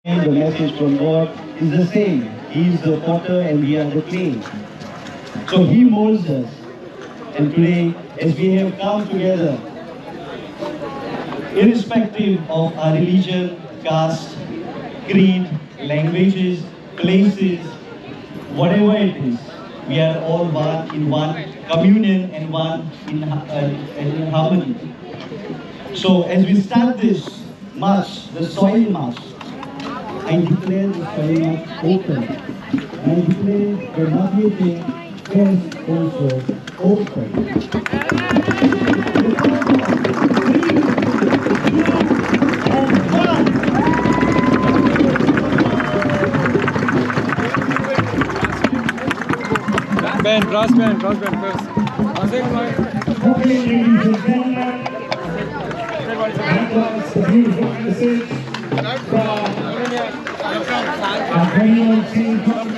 The message from God is the same. He is the potter and we are the clay. So He molds us. And today, as we have come together, irrespective of our religion, caste, creed, languages, places, whatever it is, we are all one in one communion and one in harmony. So as we start this march, the soil march, I declare the soil march open. I declare the Matiechem is also open. Band, brass band first. Okay, ladies and gentlemen, that was the beautiful message from very old team from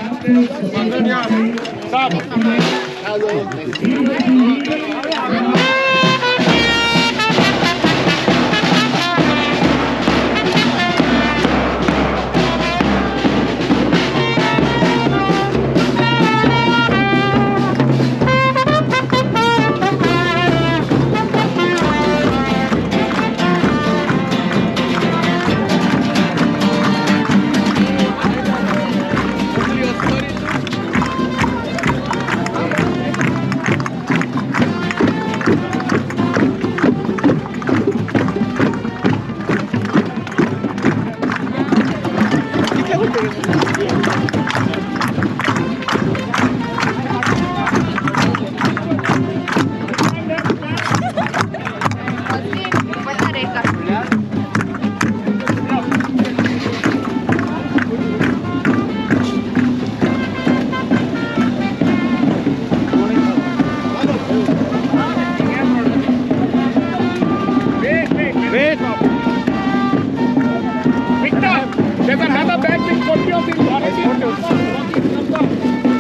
There's another bag with photos in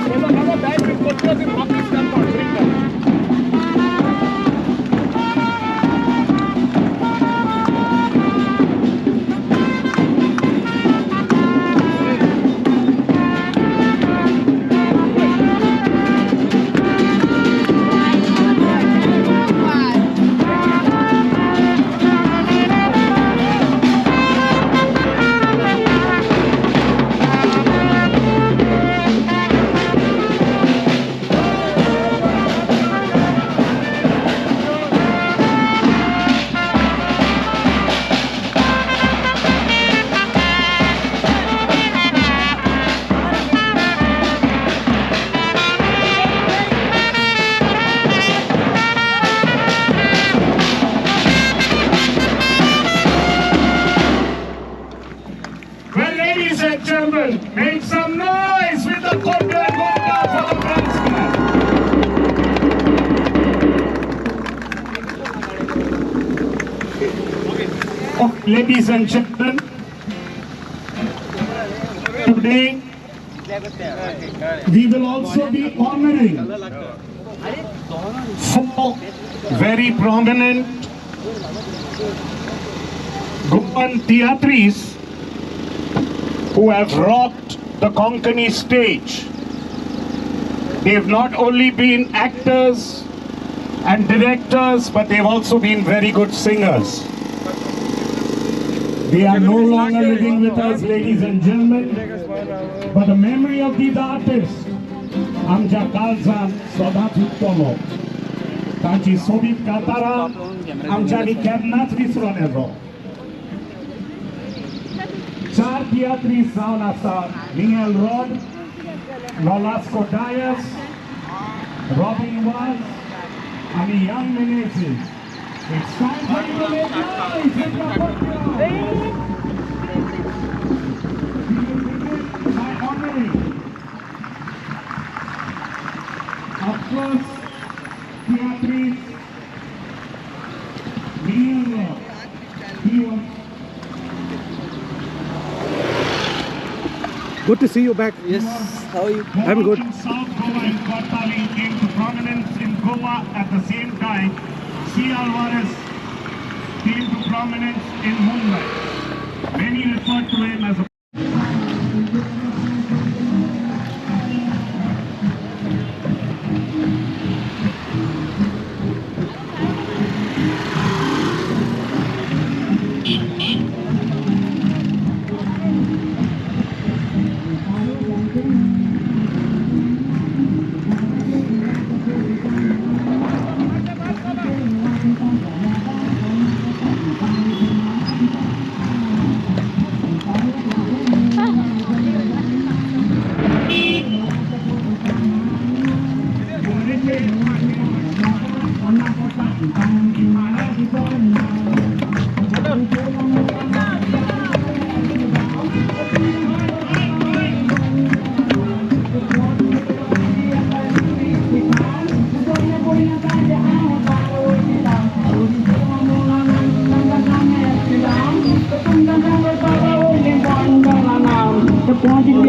There's another bag with photos in Pakistan. Well, ladies and gentlemen, make some noise with the Kotra Gopta for the dance club. Oh, ladies and gentlemen, today we will also be honoring four very prominent Goan theatres who have rocked the Konkani stage. They've not only been actors and directors, but they've also been very good singers. They are no longer living with us, ladies and gentlemen, but the memory of these artists, Amja Kalzan Sodat Uttomo, Tanchi Sobit Katara, Amjani Kernat Visronezo. Char theatres zaun asa Miguel Rod, Nolasco Dias, Robin Was, and Young Menezes. It's time for you to make noise with your podcast. We will begin by honoring our first theatres, Miguel Rod. He was Good to see you back. Yes, how are you? I'm good. South Goa and Kortali came to prominence in Goa at the same time. C. Alvarez came to prominence in Mumbai. Many referred to him as a Thank you.